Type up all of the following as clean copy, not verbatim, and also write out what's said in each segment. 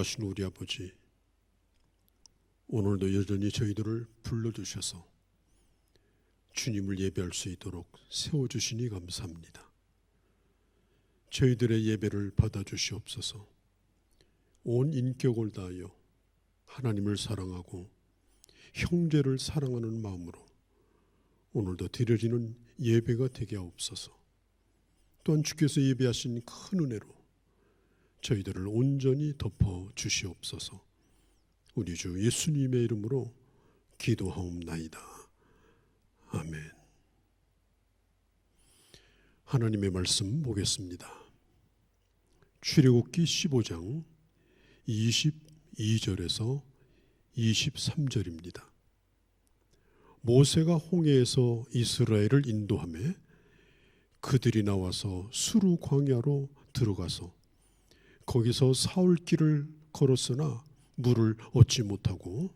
돌아가신 우리 아버지, 오늘도 여전히 저희들을 불러주셔서 주님을 예배할 수 있도록 세워주시니 감사합니다. 저희들의 예배를 받아주시옵소서. 온 인격을 다하여 하나님을 사랑하고 형제를 사랑하는 마음으로 오늘도 드려지는 예배가 되게 하옵소서. 또한 주께서 예배하신 큰 은혜로 저희들을 온전히 덮어 주시옵소서. 우리 주 예수님의 이름으로 기도하옵나이다. 아멘. 하나님의 말씀 보겠습니다. 출애굽기 15장 22절에서 23절입니다. 모세가 홍해에서 이스라엘을 인도하며 그들이 나와서 수르 광야로 들어가서 거기서 사흘 길을 걸었으나 물을 얻지 못하고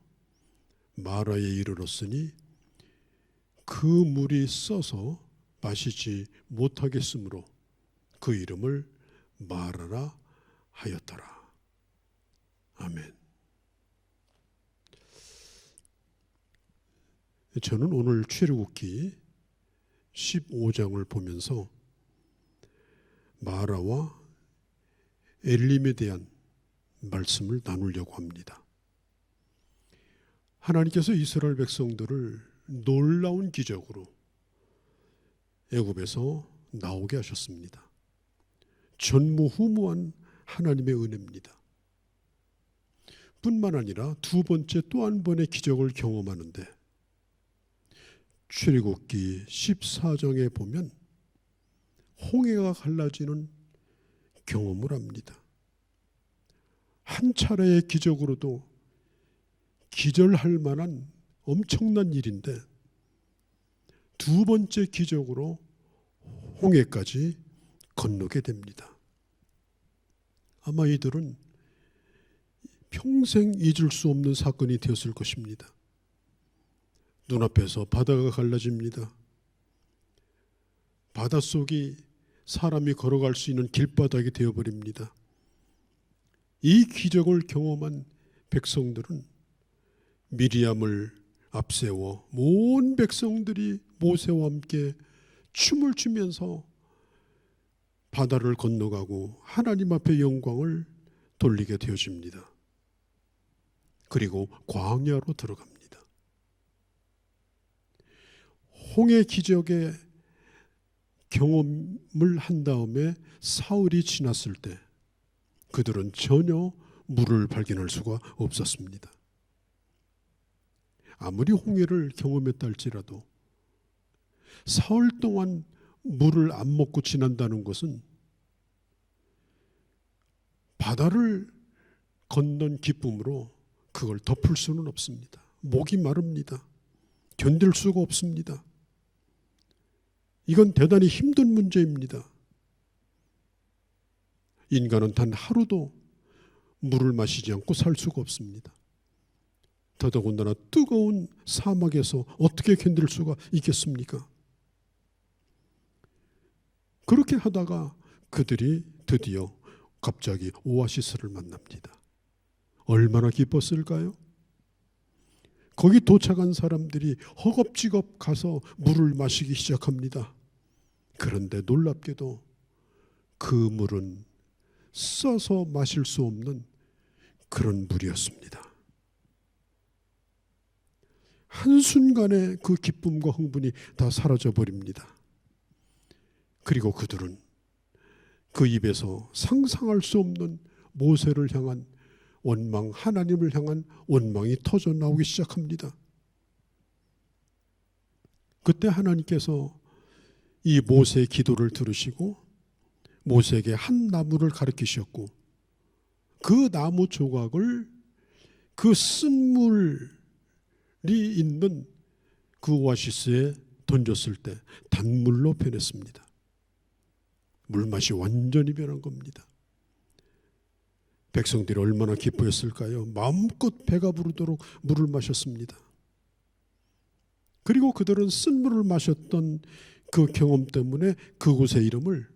마라에 이르렀으니 그 물이 써서 마시지 못하겠으므로 그 이름을 마라라 하였더라. 아멘. 저는 오늘 출애굽기 15장을 보면서 마라와 엘림에 대한 말씀을 나누려고 합니다. 하나님께서 이스라엘 백성들을 놀라운 기적으로 애굽에서 나오게 하셨습니다. 전무후무한 하나님의 은혜입니다. 뿐만 아니라 두 번째 또 한 번의 기적을 경험하는데 출애굽기 14장에 보면 홍해가 갈라지는 경험을 합니다. 한 차례의 기적으로도 기절할 만한 엄청난 일인데 두 번째 기적으로 홍해까지 건너게 됩니다. 아마 이들은 평생 잊을 수 없는 사건이 되었을 것입니다. 눈앞에서 바다가 갈라집니다. 바닷속이 사람이 걸어갈 수 있는 길바닥이 되어버립니다. 이 기적을 경험한 백성들은 미리암을 앞세워 온 백성들이 모세와 함께 춤을 추면서 바다를 건너가고 하나님 앞에 영광을 돌리게 되어집니다. 그리고 광야로 들어갑니다. 홍해 기적의 경험을 한 다음에 사흘이 지났을 때 그들은 전혀 물을 발견할 수가 없었습니다. 아무리 홍해를 경험했다 할지라도 사흘 동안 물을 안 먹고 지난다는 것은 바다를 건넌 기쁨으로 그걸 덮을 수는 없습니다. 목이 마릅니다. 견딜 수가 없습니다. 이건 대단히 힘든 문제입니다. 인간은 단 하루도 물을 마시지 않고 살 수가 없습니다. 더더군다나 뜨거운 사막에서 어떻게 견딜 수가 있겠습니까? 그렇게 하다가 그들이 드디어 갑자기 오아시스를 만납니다. 얼마나 기뻤을까요? 거기 도착한 사람들이 허겁지겁 가서 물을 마시기 시작합니다. 그런데 놀랍게도 그 물은 써서 마실 수 없는 그런 물이었습니다. 한순간에 그 기쁨과 흥분이 다 사라져버립니다. 그리고 그들은 그 입에서 상상할 수 없는 모세를 향한 원망, 하나님을 향한 원망이 터져 나오기 시작합니다. 그때 하나님께서 이 모세의 기도를 들으시고 모세에게 한 나무를 가르치셨고 그 나무 조각을 그 쓴물이 있는 그 오아시스에 던졌을 때 단물로 변했습니다. 물맛이 완전히 변한 겁니다. 백성들이 얼마나 기뻐했을까요? 마음껏 배가 부르도록 물을 마셨습니다. 그리고 그들은 쓴물을 마셨던 그 경험 때문에 그곳의 이름을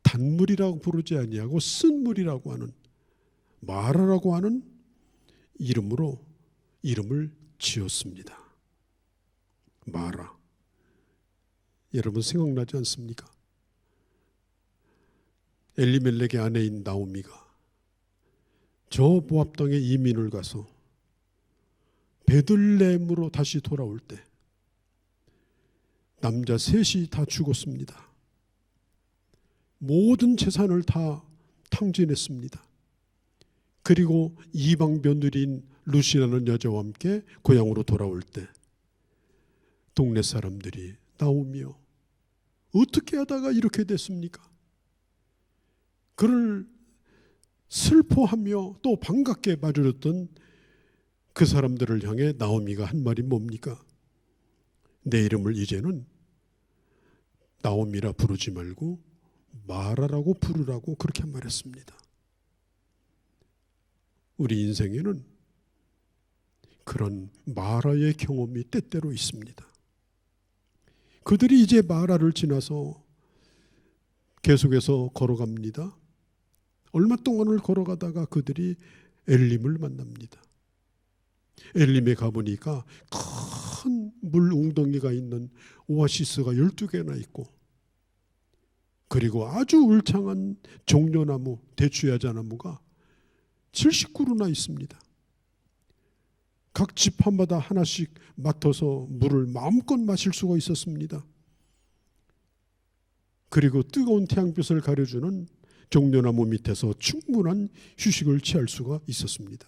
단물이라고 부르지 아니하고 쓴물이라고 하는 마라라고 하는 이름으로 이름을 지었습니다. 마라. 여러분 생각나지 않습니까? 엘리멜렉의 아내인 나오미가 저 모압 땅에 이민을 가서 베들레헴으로 다시 돌아올 때 남자 셋이 다 죽었습니다. 모든 재산을 다 탕진했습니다. 그리고 이방 며느리인 루시라는 여자와 함께 고향으로 돌아올 때 동네 사람들이 나오미여 어떻게 하다가 이렇게 됐습니까? 그를 슬퍼하며 또 반갑게 맞아줬던 그 사람들을 향해 나오미가 한 말이 뭡니까? 내 이름을 이제는 나오미라 부르지 말고 마라라고 부르라고 그렇게 말했습니다. 우리 인생에는 그런 마라의 경험이 때때로 있습니다. 그들이 이제 마라를 지나서 계속해서 걸어갑니다. 얼마 동안을 걸어가다가 그들이 엘림을 만납니다. 엘림에 가보니까 큰 물 웅덩이가 있는 오아시스가 12개나 있고 그리고 아주 울창한 종려나무, 대추야자나무가 70그루나 있습니다. 각 집 한마다 하나씩 맡아서 물을 마음껏 마실 수가 있었습니다. 그리고 뜨거운 태양빛을 가려주는 종려나무 밑에서 충분한 휴식을 취할 수가 있었습니다.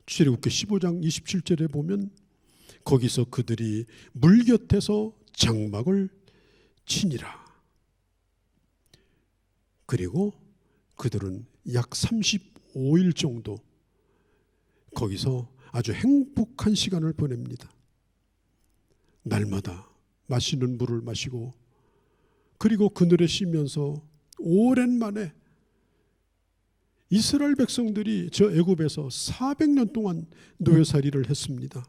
출애굽기 15장 27절에 보면 거기서 그들이 물 곁에서 장막을 치니라. 그리고 그들은 약 35일 정도 거기서 아주 행복한 시간을 보냅니다. 날마다 마시는 물을 마시고 그리고 그늘에 쉬면서 오랜만에 이스라엘 백성들이 저 애굽에서 400년 동안 노예살이를 했습니다.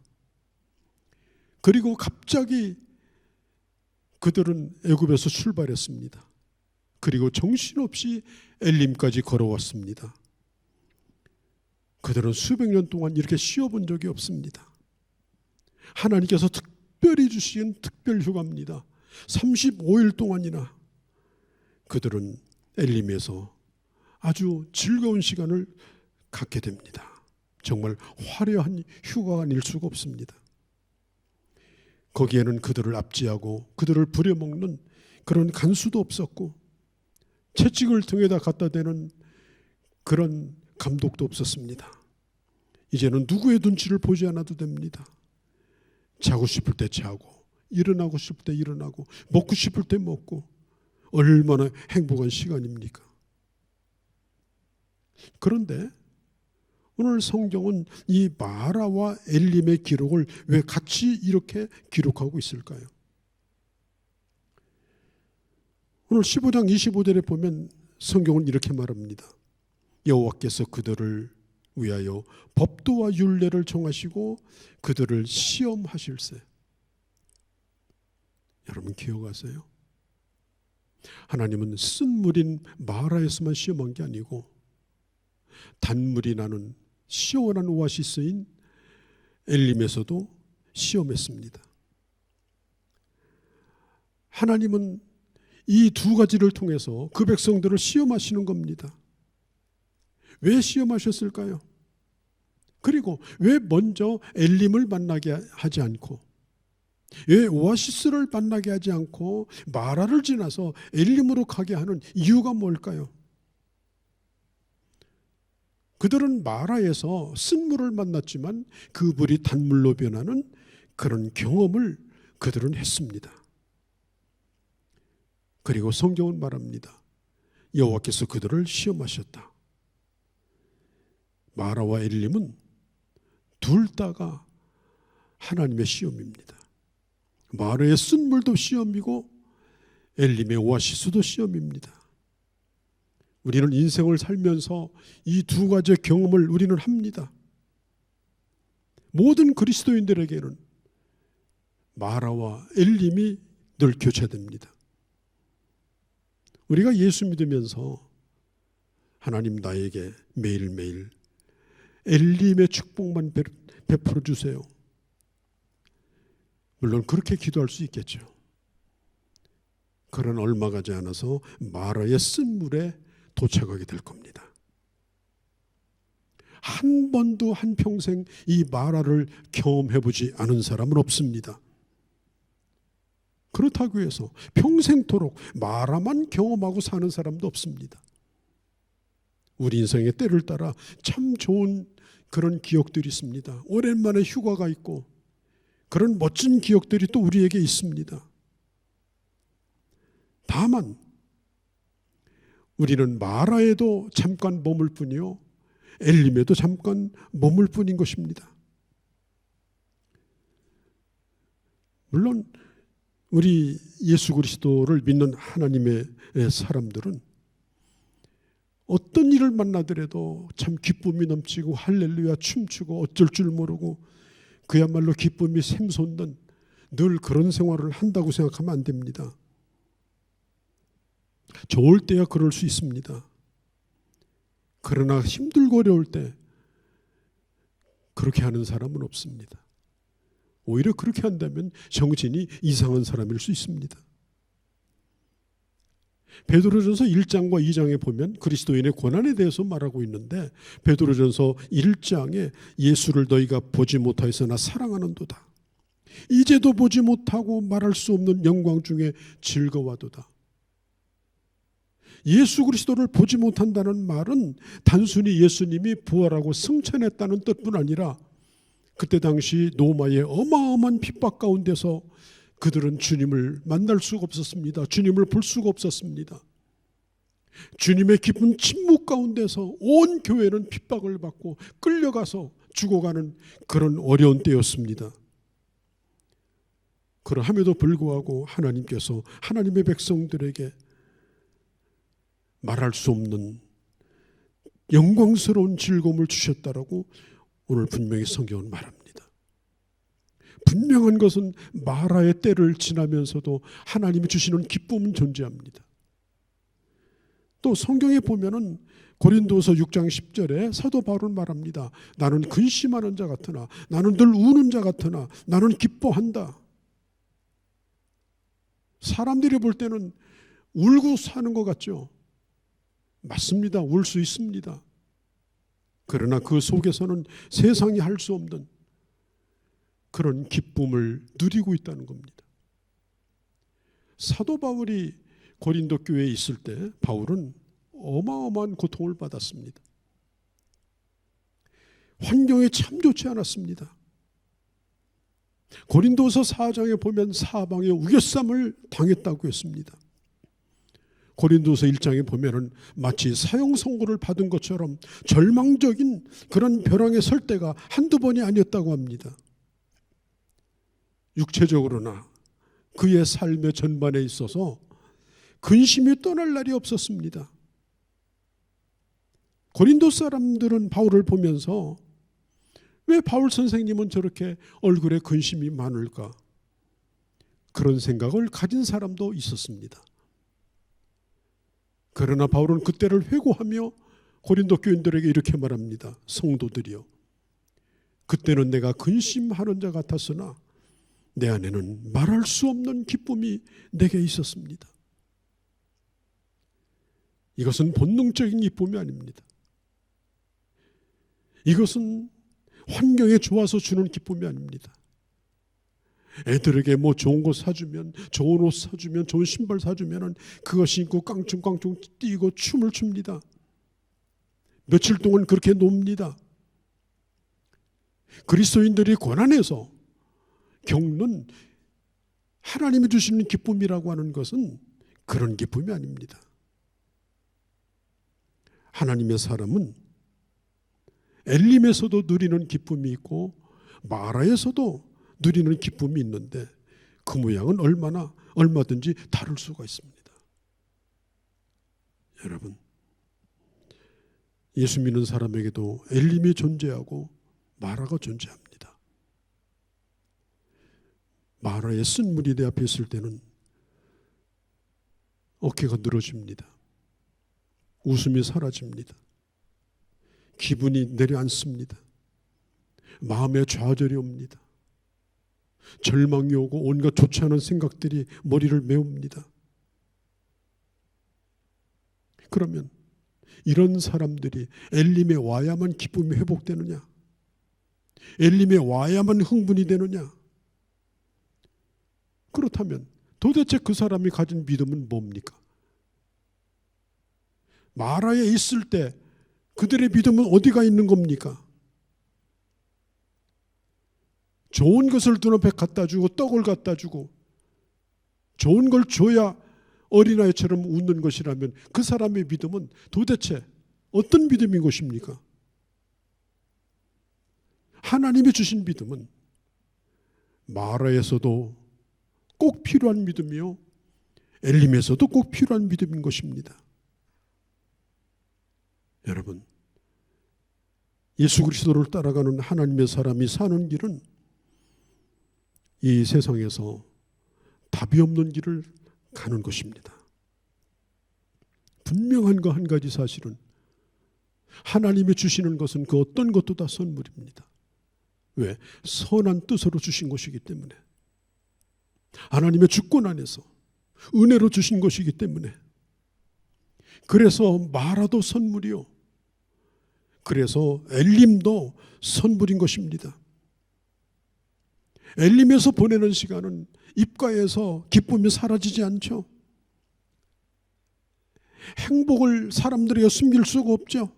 그리고 갑자기 그들은 애굽에서 출발했습니다. 그리고 정신없이 엘림까지 걸어왔습니다. 그들은 수백 년 동안 이렇게 쉬어본 적이 없습니다. 하나님께서 특별히 주신 특별 휴가입니다. 35일 동안이나 그들은 엘림에서 아주 즐거운 시간을 갖게 됩니다. 정말 화려한 휴가가 아닐 수가 없습니다. 거기에는 그들을 압제하고 그들을 부려먹는 그런 간수도 없었고 채찍을 등에다 갖다 대는 그런 감독도 없었습니다. 이제는 누구의 눈치를 보지 않아도 됩니다. 자고 싶을 때 자고 일어나고 싶을 때 일어나고 먹고 싶을 때 먹고 얼마나 행복한 시간입니까? 그런데 오늘 성경은 이 마라와 엘림의 기록을 왜 같이 이렇게 기록하고 있을까요? 오늘 15장 25절에 보면 성경은 이렇게 말합니다. 여호와께서 그들을 위하여 법도와 율례를 정하시고 그들을 시험하실세. 여러분 기억하세요? 하나님은 쓴 물인 마라에서만 시험한 게 아니고 단물이 나는 시원한 오아시스인 엘림에서도 시험했습니다. 하나님은 이 두 가지를 통해서 그 백성들을 시험하시는 겁니다. 왜 시험하셨을까요? 그리고 왜 먼저 엘림을 만나게 하지 않고 왜 오아시스를 만나게 하지 않고 마라를 지나서 엘림으로 가게 하는 이유가 뭘까요? 그들은 마라에서 쓴물을 만났지만 그 물이 단물로 변하는 그런 경험을 그들은 했습니다. 그리고 성경은 말합니다. 여호와께서 그들을 시험하셨다. 마라와 엘림은 둘 다가 하나님의 시험입니다. 마라의 쓴물도 시험이고 엘림의 오아시스도 시험입니다. 우리는 인생을 살면서 이 두 가지의 경험을 우리는 합니다. 모든 그리스도인들에게는 마라와 엘림이 늘 교차됩니다. 우리가 예수 믿으면서 하나님 나에게 매일매일 엘림의 축복만 베풀어 주세요. 물론 그렇게 기도할 수 있겠죠. 그러나 얼마 가지 않아서 마라의 쓴물에 도착하게 될 겁니다. 한 번도 한평생 이 마라를 경험해보지 않은 사람은 없습니다. 그렇다고 해서 평생토록 마라만 경험하고 사는 사람도 없습니다. 우리 인생의 때를 따라 참 좋은 그런 기억들이 있습니다. 오랜만에 휴가가 있고 그런 멋진 기억들이 또 우리에게 있습니다. 다만 우리는 마라에도 잠깐 머물 뿐이요 엘림에도 잠깐 머물 뿐인 것입니다. 물론 우리 예수 그리스도를 믿는 하나님의 사람들은 어떤 일을 만나더라도 참 기쁨이 넘치고 할렐루야 춤추고 어쩔 줄 모르고 그야말로 기쁨이 샘솟는 늘 그런 생활을 한다고 생각하면 안 됩니다. 좋을 때야 그럴 수 있습니다. 그러나 힘들고 어려울 때 그렇게 하는 사람은 없습니다. 오히려 그렇게 한다면 정신이 이상한 사람일 수 있습니다. 베드로전서 1장과 2장에 보면 그리스도인의 고난에 대해서 말하고 있는데 베드로전서 1장에 예수를 너희가 보지 못하였으나 사랑하는도다. 이제도 보지 못하고 말할 수 없는 영광 중에 즐거워하도다. 예수 그리스도를 보지 못한다는 말은 단순히 예수님이 부활하고 승천했다는 뜻뿐 아니라 그때 당시 로마의 어마어마한 핍박 가운데서 그들은 주님을 만날 수가 없었습니다. 주님을 볼 수가 없었습니다. 주님의 깊은 침묵 가운데서 온 교회는 핍박을 받고 끌려가서 죽어가는 그런 어려운 때였습니다. 그러함에도 불구하고 하나님께서 하나님의 백성들에게 말할 수 없는 영광스러운 즐거움을 주셨다라고 오늘 분명히 성경은 말합니다. 분명한 것은 마라의 때를 지나면서도 하나님이 주시는 기쁨은 존재합니다. 또 성경에 보면은 고린도서 6장 10절에 사도 바울은 말합니다. 나는 근심하는 자 같으나 나는 늘 우는 자 같으나 나는 기뻐한다. 사람들이 볼 때는 울고 사는 것 같죠. 맞습니다. 울 수 있습니다. 그러나 그 속에서는 세상이 할 수 없는 그런 기쁨을 누리고 있다는 겁니다. 사도 바울이 고린도 교회에 있을 때 바울은 어마어마한 고통을 받았습니다. 환경이 참 좋지 않았습니다. 고린도서 4장에 보면 사방에 우겨쌈을 당했다고 했습니다. 고린도서 1장에 보면은 마치 사형 선고를 받은 것처럼 절망적인 그런 벼랑에 설 때가 한두 번이 아니었다고 합니다. 육체적으로나 그의 삶의 전반에 있어서 근심이 떠날 날이 없었습니다. 고린도 사람들은 바울을 보면서 왜 바울 선생님은 저렇게 얼굴에 근심이 많을까? 그런 생각을 가진 사람도 있었습니다. 그러나 바울은 그때를 회고하며 고린도 교인들에게 이렇게 말합니다. 성도들이여, 그때는 내가 근심하는 자 같았으나 내 안에는 말할 수 없는 기쁨이 내게 있었습니다. 이것은 본능적인 기쁨이 아닙니다. 이것은 환경에 좋아서 주는 기쁨이 아닙니다. 애들에게 뭐 좋은 거 사주면, 좋은 옷 사주면, 좋은 신발 사주면 그거 신고 깡충깡충 뛰고 춤을 춥니다. 며칠 동안 그렇게 놉니다. 그리스도인들이 고난에서 겪는 하나님이 주시는 기쁨이라고 하는 것은 그런 기쁨이 아닙니다. 하나님의 사람은 엘림에서도 누리는 기쁨이 있고 마라에서도 누리는 기쁨이 있는데 그 모양은 얼마든지 다를 수가 있습니다. 여러분, 예수 믿는 사람에게도 엘림이 존재하고 마라가 존재합니다. 마라의 쓴물이 내 앞에 있을 때는 어깨가 늘어집니다. 웃음이 사라집니다. 기분이 내려앉습니다. 마음에 좌절이 옵니다. 절망이 오고 온갖 좋지 않은 생각들이 머리를 메웁니다. 그러면 이런 사람들이 엘림에 와야만 기쁨이 회복되느냐? 엘림에 와야만 흥분이 되느냐? 그렇다면 도대체 그 사람이 가진 믿음은 뭡니까? 마라에 있을 때 그들의 믿음은 어디가 있는 겁니까? 좋은 것을 눈앞에 갖다 주고 떡을 갖다 주고 좋은 걸 줘야 어린아이처럼 웃는 것이라면 그 사람의 믿음은 도대체 어떤 믿음인 것입니까? 하나님이 주신 믿음은 마라에서도 꼭 필요한 믿음이요, 엘림에서도 꼭 필요한 믿음인 것입니다. 여러분, 예수 그리스도를 따라가는 하나님의 사람이 사는 길은 이 세상에서 답이 없는 길을 가는 것입니다. 분명한 거 한 가지 사실은 하나님이 주시는 것은 그 어떤 것도 다 선물입니다. 왜? 선한 뜻으로 주신 것이기 때문에, 하나님의 주권 안에서 은혜로 주신 것이기 때문에. 그래서 마라도 선물이요, 그래서 엘림도 선물인 것입니다. 엘림에서 보내는 시간은 입가에서 기쁨이 사라지지 않죠. 행복을 사람들에게 숨길 수가 없죠.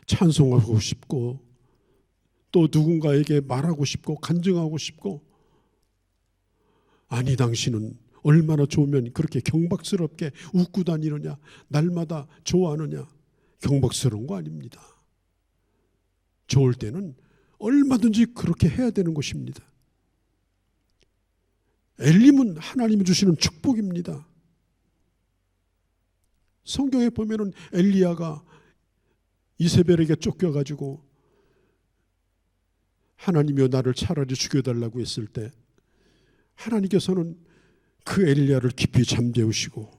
찬송하고 싶고 또 누군가에게 말하고 싶고 간증하고 싶고, 아니 당신은 얼마나 좋으면 그렇게 경박스럽게 웃고 다니느냐, 날마다 좋아하느냐. 경박스러운 거 아닙니다. 좋을 때는 얼마든지 그렇게 해야 되는 것입니다. 엘림은 하나님이 주시는 축복입니다. 성경에 보면은 엘리야가 이세벨에게 쫓겨가지고 하나님이여 나를 차라리 죽여달라고 했을 때 하나님께서는 그 엘리야를 깊이 잠재우시고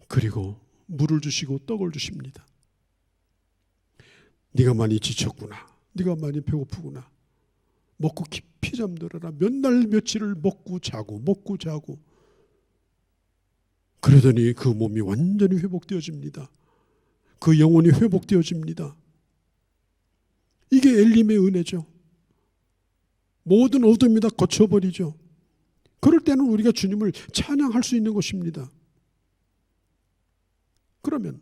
그리고 물을 주시고 떡을 주십니다. 네가 많이 지쳤구나, 네가 많이 배고프구나, 먹고 깊이 잠들어라. 몇 날 며칠을 먹고 자고 그러더니 그 몸이 완전히 회복되어집니다. 그 영혼이 회복되어집니다. 이게 엘림의 은혜죠. 모든 어둠이 다 거쳐버리죠. 그럴 때는 우리가 주님을 찬양할 수 있는 것입니다. 그러면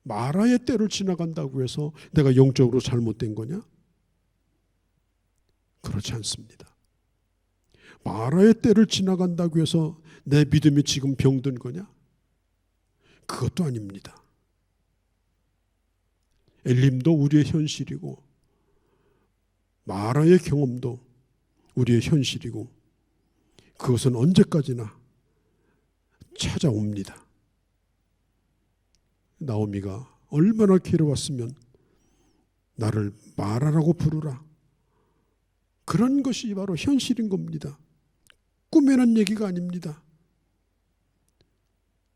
마라의 때를 지나간다고 해서 내가 영적으로 잘못된 거냐? 그렇지 않습니다. 마라의 때를 지나간다고 해서 내 믿음이 지금 병든 거냐? 그것도 아닙니다. 엘림도 우리의 현실이고 마라의 경험도 우리의 현실이고 그것은 언제까지나 찾아옵니다. 나오미가 얼마나 괴로웠으면 나를 마라라고 부르라. 그런 것이 바로 현실인 겁니다. 꿈에는 얘기가 아닙니다.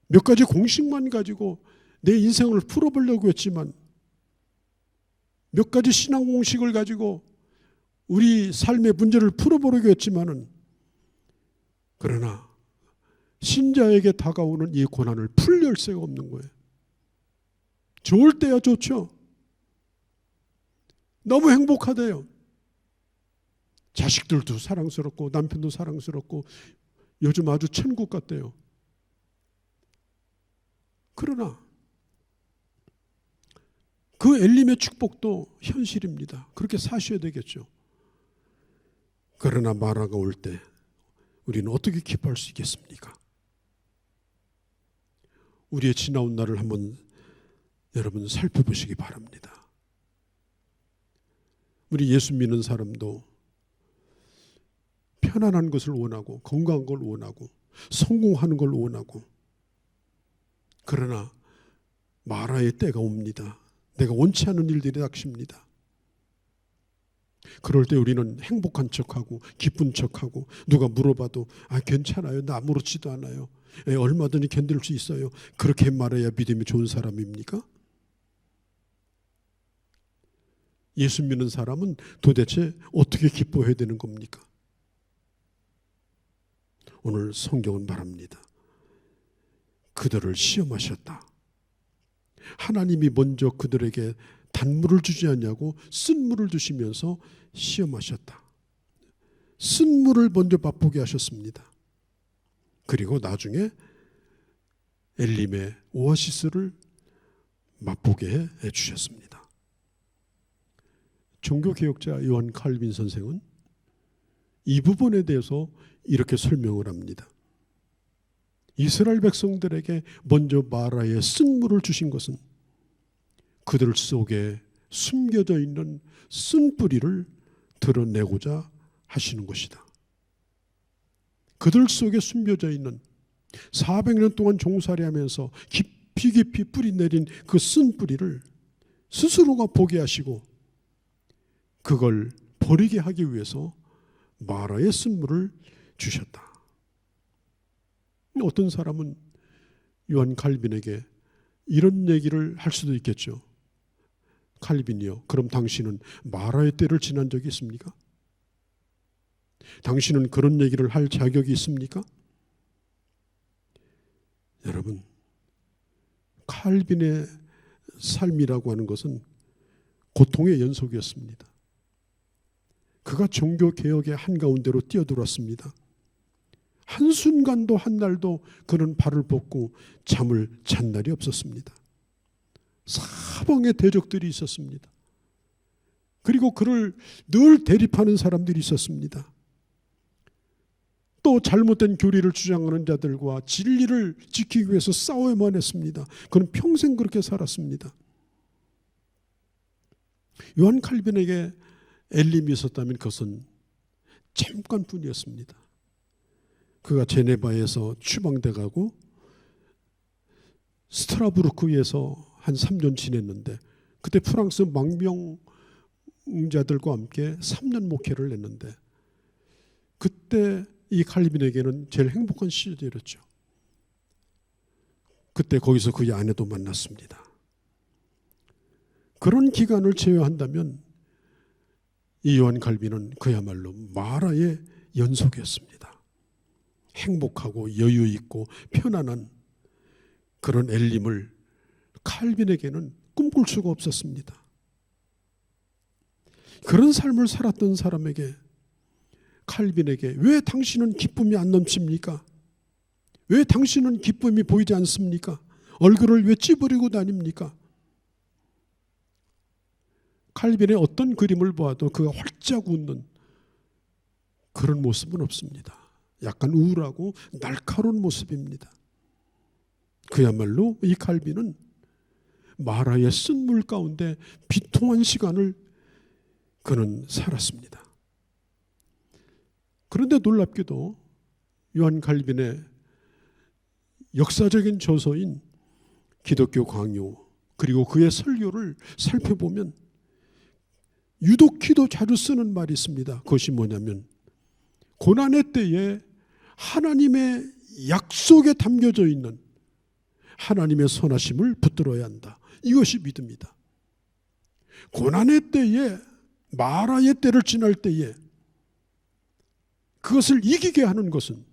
몇 가지 공식만 가지고 내 인생을 풀어보려고 했지만, 몇 가지 신앙 공식을 가지고 우리 삶의 문제를 풀어보려고 했지만은, 그러나 신자에게 다가오는 이 고난을 풀 열쇠가 없는 거예요. 좋을 때야 좋죠. 너무 행복하대요. 자식들도 사랑스럽고 남편도 사랑스럽고 요즘 아주 천국 같대요. 그러나 그 엘림의 축복도 현실입니다. 그렇게 사셔야 되겠죠. 그러나 마라가 올 때 우리는 어떻게 기뻐할 수 있겠습니까? 우리의 지나온 날을 한번 여러분 살펴보시기 바랍니다. 우리 예수 믿는 사람도 편안한 것을 원하고 건강한 걸 원하고 성공하는 걸 원하고, 그러나 마라의 때가 옵니다. 내가 원치 않은 일들이 닥칩니다. 그럴 때 우리는 행복한 척하고 기쁜 척하고 누가 물어봐도 괜찮아요. 나 아무렇지도 않아요. 얼마든지 견딜 수 있어요. 그렇게 말해야 믿음이 좋은 사람입니까? 예수 믿는 사람은 도대체 어떻게 기뻐해야 되는 겁니까? 오늘 성경은 말합니다. 그들을 시험하셨다. 하나님이 먼저 그들에게 단물을 주지 않냐고 쓴물을 주시면서 시험하셨다. 쓴물을 먼저 맛보게 하셨습니다. 그리고 나중에 엘림의 오아시스를 맛보게 해주셨습니다. 종교개혁자 요한 칼빈 선생은 이 부분에 대해서 이렇게 설명을 합니다. 이스라엘 백성들에게 먼저 마라의 쓴물을 주신 것은 그들 속에 숨겨져 있는 쓴뿌리를 드러내고자 하시는 것이다. 그들 속에 숨겨져 있는 400년 동안 종살이하면서 깊이 뿌리 내린 그 쓴뿌리를 스스로가 보게 하시고 그걸 버리게 하기 위해서 마라의 쓴물을 주셨다. 어떤 사람은 요한 칼빈에게 이런 얘기를 할 수도 있겠죠. 칼빈이요, 그럼 당신은 마라의 때를 지난 적이 있습니까? 당신은 그런 얘기를 할 자격이 있습니까? 여러분, 칼빈의 삶이라고 하는 것은 고통의 연속이었습니다. 그가 종교개혁의 한가운데로 뛰어들었습니다. 한순간도 한날도 그는 발을 뻗고 잠을 잔 날이 없었습니다. 사방에 대적들이 있었습니다. 그리고 그를 늘 대립하는 사람들이 있었습니다. 또 잘못된 교리를 주장하는 자들과 진리를 지키기 위해서 싸워야만 했습니다. 그는 평생 그렇게 살았습니다. 요한 칼빈에게 엘림이 있었다면 그것은 잠깐뿐이었습니다. 그가 제네바에서 추방돼 가고 스트라스부르크에서 한 3년 지냈는데 그때 프랑스 망명자들과 함께 3년 목회를 했는데 그때 이 칼빈에게는 제일 행복한 시절이었죠. 그때 거기서 그의 아내도 만났습니다. 그런 기간을 제외한다면 이 요한 칼빈은 그야말로 마라의 연속이었습니다. 행복하고 여유 있고 편안한 그런 엘림을 칼빈에게는 꿈꿀 수가 없었습니다. 그런 삶을 살았던 사람에게 칼빈에게 왜 당신은 기쁨이 안 넘칩니까? 왜 당신은 기쁨이 보이지 않습니까? 얼굴을 왜 찌푸리고 다닙니까? 칼빈의 어떤 그림을 보아도 그가 활짝 웃는 그런 모습은 없습니다. 약간 우울하고 날카로운 모습입니다. 그야말로 이 칼빈은 마라의 쓴물 가운데 비통한 시간을 그는 살았습니다. 그런데 놀랍게도 요한 칼빈의 역사적인 저서인 기독교 강요 그리고 그의 설교를 살펴보면 유독히도 자주 쓰는 말이 있습니다. 그것이 뭐냐면 고난의 때에 하나님의 약속에 담겨져 있는 하나님의 선하심을 붙들어야 한다. 이것이 믿음이다. 고난의 때에 마라의 때를 지날 때에 그것을 이기게 하는 것은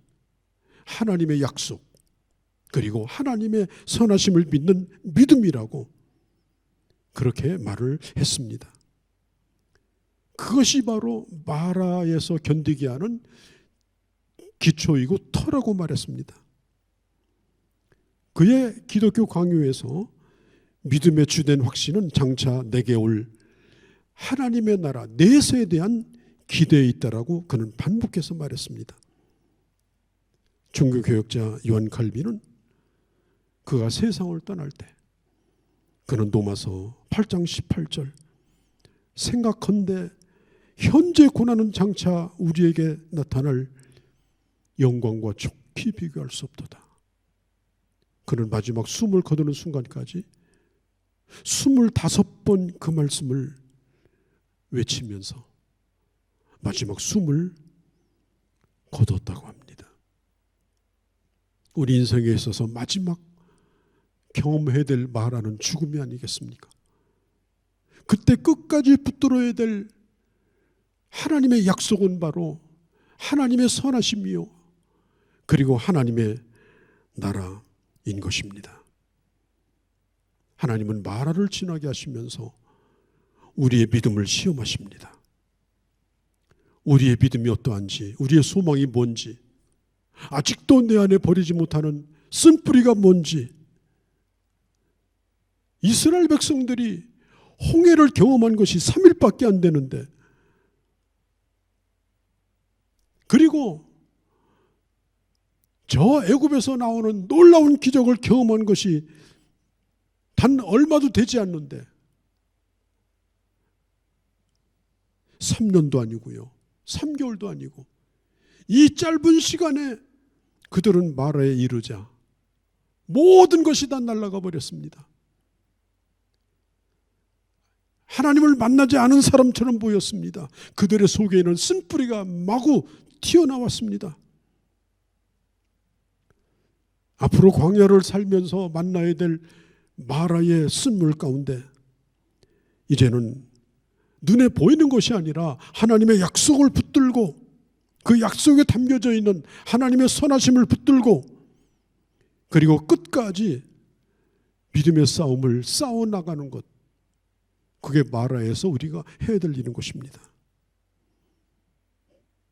하나님의 약속 그리고 하나님의 선하심을 믿는 믿음이라고 그렇게 말을 했습니다. 그것이 바로 마라에서 견디게 하는 기초이고 터라고 말했습니다. 그의 기독교 강요에서 믿음의 주된 확신은 장차 내게 올 하나님의 나라 내세에 대한 기대에 있다라고 그는 반복해서 말했습니다. 종교개혁자 요한 칼빈은 그가 세상을 떠날 때 그는 로마서 8장 18절 생각컨대 현재 고난은 장차 우리에게 나타날 영광과 족히 비교할 수 없도다. 그는 마지막 숨을 거두는 순간까지 25번 그 말씀을 외치면서 마지막 숨을 거뒀다고 합니다. 우리 인생에 있어서 마지막 경험해야 될 마라는 죽음이 아니겠습니까? 그때 끝까지 붙들어야 될 하나님의 약속은 바로 하나님의 선하심이요, 그리고 하나님의 나라인 것입니다. 하나님은 마라를 지나게 하시면서 우리의 믿음을 시험하십니다. 우리의 믿음이 어떠한지, 우리의 소망이 뭔지, 아직도 내 안에 버리지 못하는 쓴뿌리가 뭔지. 이스라엘 백성들이 홍해를 경험한 것이 3일밖에 안 되는데, 그리고 저 애굽에서 나오는 놀라운 기적을 경험한 것이 단 얼마도 되지 않는데 3년도 아니고요, 3개월도 아니고 이 짧은 시간에 그들은 마라에 이르자 모든 것이 다 날아가 버렸습니다. 하나님을 만나지 않은 사람처럼 보였습니다. 그들의 속에는 쓴뿌리가 마구 튀어나왔습니다. 앞으로 광야를 살면서 만나야 될 마라의 쓴물 가운데 이제는 눈에 보이는 것이 아니라 하나님의 약속을 붙들고, 그 약속에 담겨져 있는 하나님의 선하심을 붙들고, 그리고 끝까지 믿음의 싸움을 싸워나가는 것, 그게 마라에서 우리가 해야 될 일인 것입니다.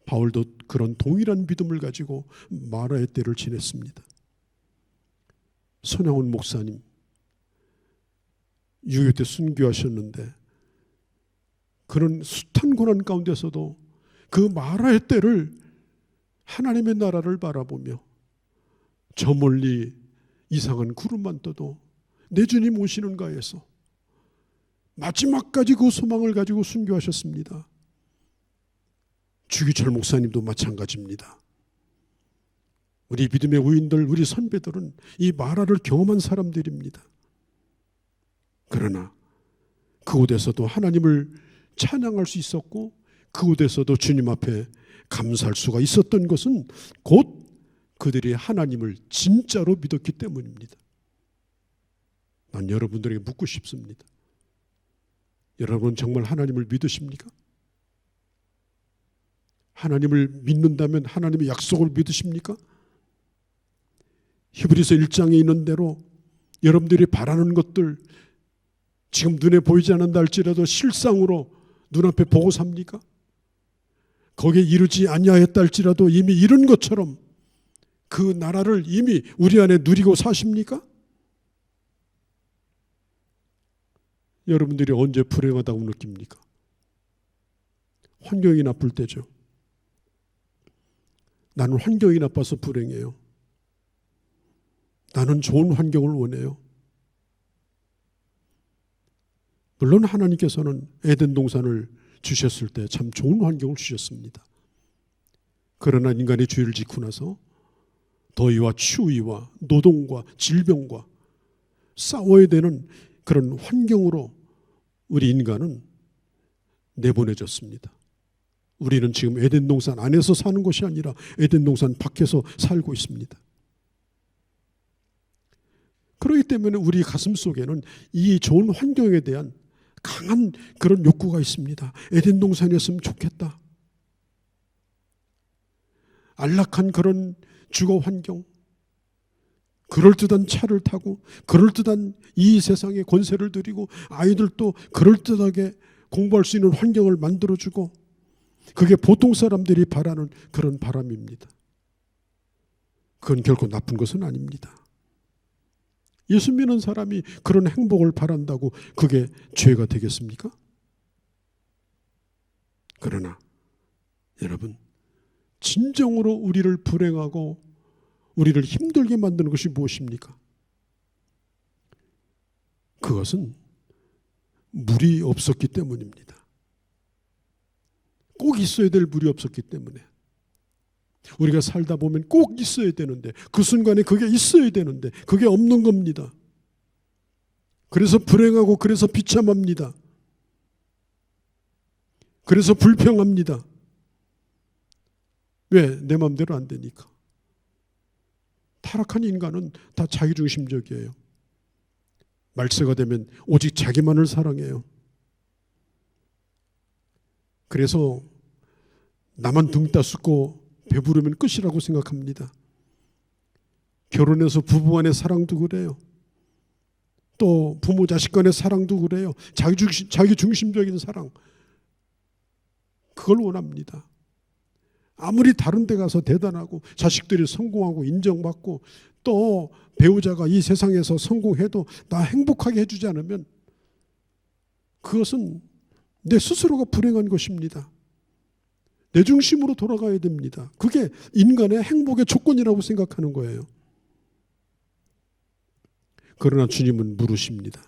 바울도 그런 동일한 믿음을 가지고 마라의 때를 지냈습니다. 손양훈 목사님, 유교 때 순교하셨는데 그런 숱한 고난 가운데서도 그 마라의 때를, 하나님의 나라를 바라보며 저 멀리 이상한 구름만 떠도 내 주님 오시는가 해서 마지막까지 그 소망을 가지고 순교하셨습니다. 주기철 목사님도 마찬가지입니다. 우리 믿음의 우인들, 우리 선배들은 이 마라를 경험한 사람들입니다. 그러나 그곳에서도 하나님을 찬양할 수 있었고, 그곳에서도 주님 앞에 감사할 수가 있었던 것은 곧 그들이 하나님을 진짜로 믿었기 때문입니다. 난 여러분들에게 묻고 싶습니다. 여러분 정말 하나님을 믿으십니까? 하나님을 믿는다면 하나님의 약속을 믿으십니까? 히브리서 1장에 있는 대로 여러분들이 바라는 것들 지금 눈에 보이지 않는다 할지라도 실상으로 눈앞에 보고 삽니까? 거기에 이르지 아니하였다 할지라도 이미 이룬 것처럼 그 나라를 이미 우리 안에 누리고 사십니까? 여러분들이 언제 불행하다고 느낍니까? 환경이 나쁠 때죠. 나는 환경이 나빠서 불행해요. 나는 좋은 환경을 원해요. 물론 하나님께서는 에덴 동산을 주셨을 때 참 좋은 환경을 주셨습니다. 그러나 인간이 죄를 짓고 나서 더위와 추위와 노동과 질병과 싸워야 되는 그런 환경으로 우리 인간은 내보내졌습니다. 우리는 지금 에덴 동산 안에서 사는 것이 아니라 에덴 동산 밖에서 살고 있습니다. 그렇기 때문에 우리 가슴 속에는 이 좋은 환경에 대한 강한 그런 욕구가 있습니다. 에덴 동산이었으면 좋겠다. 안락한 그런 주거 환경, 그럴듯한 차를 타고 그럴듯한 이 세상에 권세를 드리고 아이들도 그럴듯하게 공부할 수 있는 환경을 만들어주고, 그게 보통 사람들이 바라는 그런 바람입니다. 그건 결코 나쁜 것은 아닙니다. 예수 믿는 사람이 그런 행복을 바란다고 그게 죄가 되겠습니까? 그러나 여러분, 진정으로 우리를 불행하고 우리를 힘들게 만드는 것이 무엇입니까? 그것은 물이 없었기 때문입니다. 꼭 있어야 될 물이 없었기 때문에. 우리가 살다 보면 꼭 있어야 되는데, 그 순간에 그게 있어야 되는데 그게 없는 겁니다. 그래서 불행하고, 그래서 비참합니다. 그래서 불평합니다. 왜? 내 마음대로 안 되니까. 타락한 인간은 다 자기중심적이에요. 말세가 되면 오직 자기만을 사랑해요. 그래서 나만 등 따숩고 배부르면 끝이라고 생각합니다. 결혼해서 부부 간의 사랑도 그래요. 또 부모 자식 간의 사랑도 그래요. 자기중심적인 사랑, 그걸 원합니다. 아무리 다른 데 가서 대단하고 자식들이 성공하고 인정받고 또 배우자가 이 세상에서 성공해도 나 행복하게 해주지 않으면 그것은 내 스스로가 불행한 것입니다. 내 중심으로 돌아가야 됩니다. 그게 인간의 행복의 조건이라고 생각하는 거예요. 그러나 주님은 물으십니다.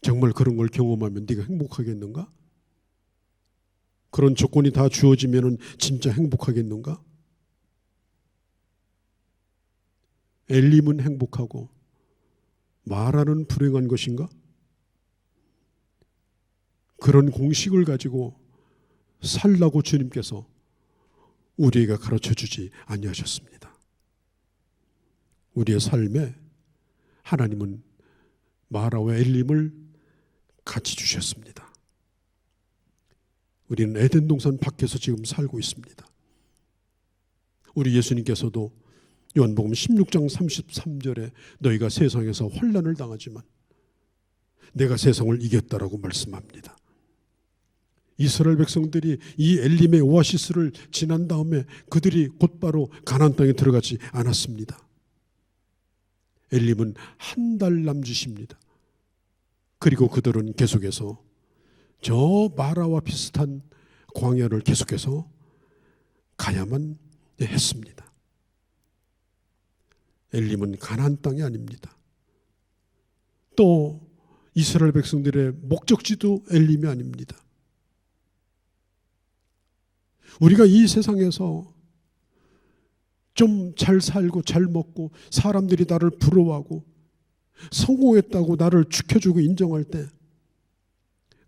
정말 그런 걸 경험하면 네가 행복하겠는가? 그런 조건이 다 주어지면 진짜 행복하겠는가? 엘림은 행복하고 마라는 불행한 것인가? 그런 공식을 가지고 살라고 주님께서 우리에게 가르쳐주지 아니하셨습니다. 우리의 삶에 하나님은 마라와 엘림을 같이 주셨습니다. 우리는 에덴 동산 밖에서 지금 살고 있습니다. 우리 예수님께서도 요한복음 16장 33절에 너희가 세상에서 환난을 당하지만 내가 세상을 이겼다라고 말씀합니다. 이스라엘 백성들이 이 엘림의 오아시스를 지난 다음에 그들이 곧바로 가나안 땅에 들어가지 않았습니다. 엘림은 한 달 남짓입니다. 그리고 그들은 계속해서 저 마라와 비슷한 광야를 계속해서 가야만 했습니다. 엘림은 가나안 땅이 아닙니다. 또 이스라엘 백성들의 목적지도 엘림이 아닙니다. 우리가 이 세상에서 좀 잘 살고 잘 먹고 사람들이 나를 부러워하고 성공했다고 나를 축혀주고 인정할 때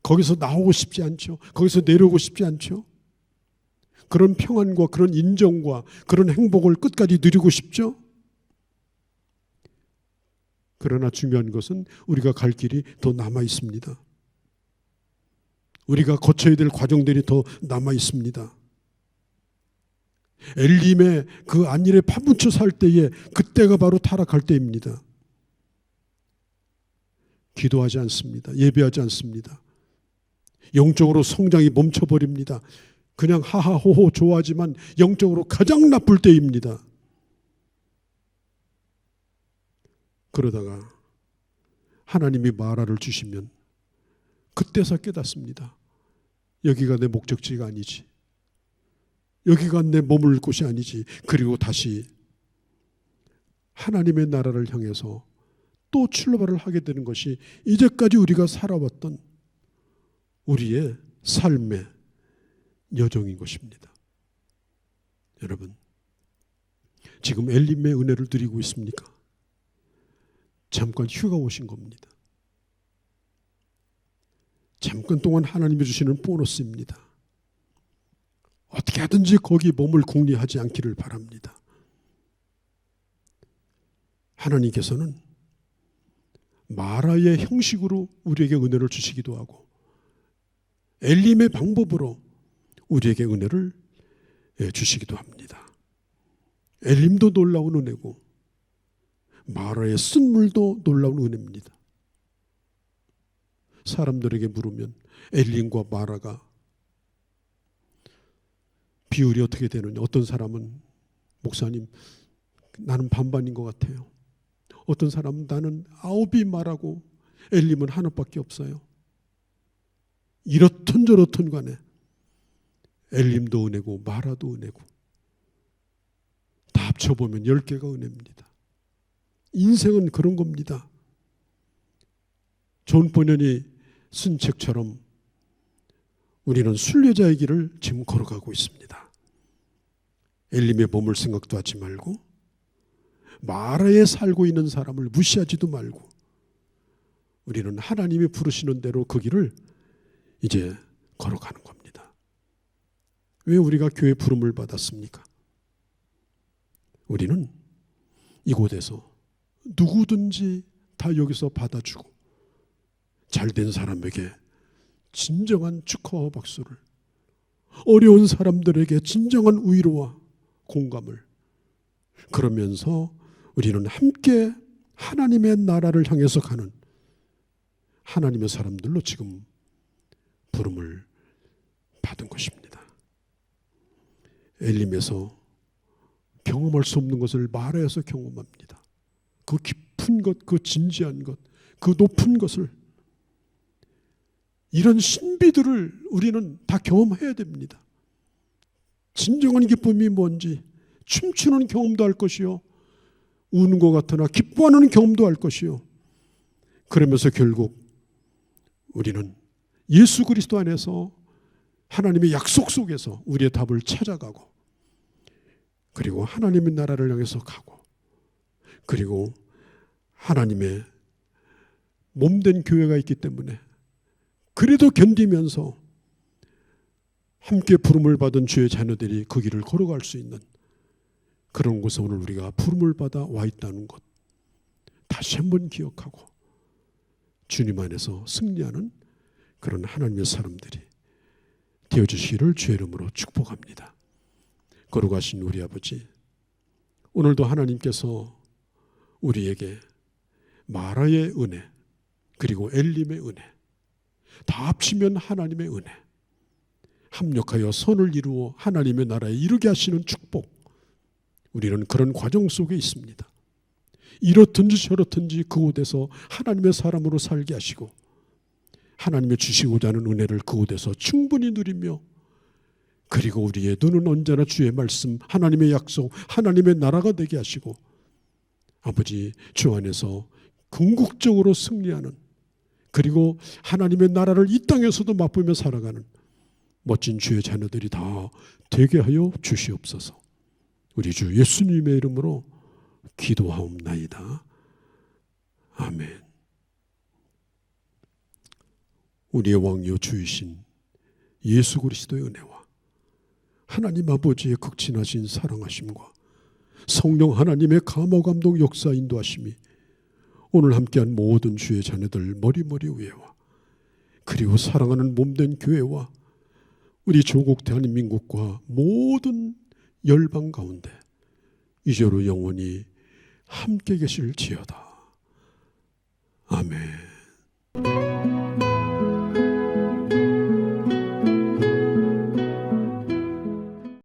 거기서 나오고 싶지 않죠. 거기서 내려오고 싶지 않죠. 그런 평안과 그런 인정과 그런 행복을 끝까지 누리고 싶죠. 그러나 중요한 것은 우리가 갈 길이 더 남아 있습니다. 우리가 거쳐야 될 과정들이 더 남아 있습니다. 엘림의 그 안일에 파묻혀 살 때에 그때가 바로 타락할 때입니다. 기도하지 않습니다. 예배하지 않습니다. 영적으로 성장이 멈춰버립니다. 그냥 하하호호 좋아하지만 영적으로 가장 나쁠 때입니다. 그러다가 하나님이 마라를 주시면 그때서 깨닫습니다. 여기가 내 목적지가 아니지. 여기가 내 머물 곳이 아니지. 그리고 다시 하나님의 나라를 향해서 또 출발을 하게 되는 것이 이제까지 우리가 살아왔던 우리의 삶의 여정인 것입니다. 여러분, 지금 엘림의 은혜를 누리고 있습니까? 잠깐 휴가 오신 겁니다. 잠깐 동안 하나님이 주시는 보너스입니다. 어떻게 하든지 거기 몸을 궁리하지 않기를 바랍니다. 하나님께서는 마라의 형식으로 우리에게 은혜를 주시기도 하고 엘림의 방법으로 우리에게 은혜를 주시기도 합니다. 엘림도 놀라운 은혜고 마라의 쓴물도 놀라운 은혜입니다. 사람들에게 물으면 엘림과 마라가 비율이 어떻게 되느냐. 어떤 사람은 목사님 나는 반반인 것 같아요. 어떤 사람은 나는 9이 마라고 엘림은 하나밖에 없어요. 이렇든 저렇든 간에 엘림도 은혜고 마라도 은혜고 다 합쳐보면 10개가 은혜입니다. 인생은 그런 겁니다. 존 버년이 쓴 책처럼 우리는 순례자의 길을 지금 걸어가고 있습니다. 엘림의 머물 생각도 하지 말고 마라에 살고 있는 사람을 무시하지도 말고 우리는 하나님이 부르시는 대로 그 길을 이제 걸어가는 겁니다. 왜 우리가 교회 부름을 받았습니까? 우리는 이곳에서 누구든지 다 여기서 받아주고 잘된 사람에게 진정한 축하와 박수를, 어려운 사람들에게 진정한 위로와 공감을, 그러면서 우리는 함께 하나님의 나라를 향해서 가는 하나님의 사람들로 지금 부름을 받은 것입니다. 엘림에서 경험할 수 없는 것을 마라에서 경험합니다. 그 깊은 것, 그 진지한 것, 그 높은 것을, 이런 신비들을 우리는 다 경험해야 됩니다. 진정한 기쁨이 뭔지 춤추는 경험도 할 것이요, 우는 것 같으나 기뻐하는 경험도 할 것이요, 그러면서 결국 우리는 예수 그리스도 안에서 하나님의 약속 속에서 우리의 답을 찾아가고, 그리고 하나님의 나라를 향해서 가고, 그리고 하나님의 몸된 교회가 있기 때문에 그래도 견디면서 함께 부름을 받은 주의 자녀들이 그 길을 걸어갈 수 있는 그런 곳에 오늘 우리가 부름을 받아 와 있다는 것 다시 한번 기억하고 주님 안에서 승리하는 그런 하나님의 사람들이 되어주시기를 주의 이름으로 축복합니다. 거룩하신 우리 아버지, 오늘도 하나님께서 우리에게 마라의 은혜, 그리고 엘림의 은혜, 다 합치면 하나님의 은혜, 합력하여 선을 이루어 하나님의 나라에 이르게 하시는 축복, 우리는 그런 과정 속에 있습니다. 이렇든지 저렇든지 그곳에서 하나님의 사람으로 살게 하시고 하나님의 주시고자 하는 은혜를 그곳에서 충분히 누리며, 그리고 우리의 눈은 언제나 주의 말씀, 하나님의 약속, 하나님의 나라가 되게 하시고 아버지 주 안에서 궁극적으로 승리하는, 그리고 하나님의 나라를 이 땅에서도 맛보며 살아가는 멋진 주의 자녀들이 다 되게 하여 주시옵소서. 우리 주 예수님의 이름으로 기도하옵나이다. 아멘. 우리의 왕이요 주이신 예수 그리스도의 은혜와 하나님 아버지의 극진하신 사랑하심과 성령 하나님의 감화 감동 역사 인도하심이 오늘 함께한 모든 주의 자녀들 머리머리 위에와, 그리고 사랑하는 몸된 교회와 우리 조국 대한민국과 모든 열방 가운데 이제로 영원히 함께 계실지어다. 아멘.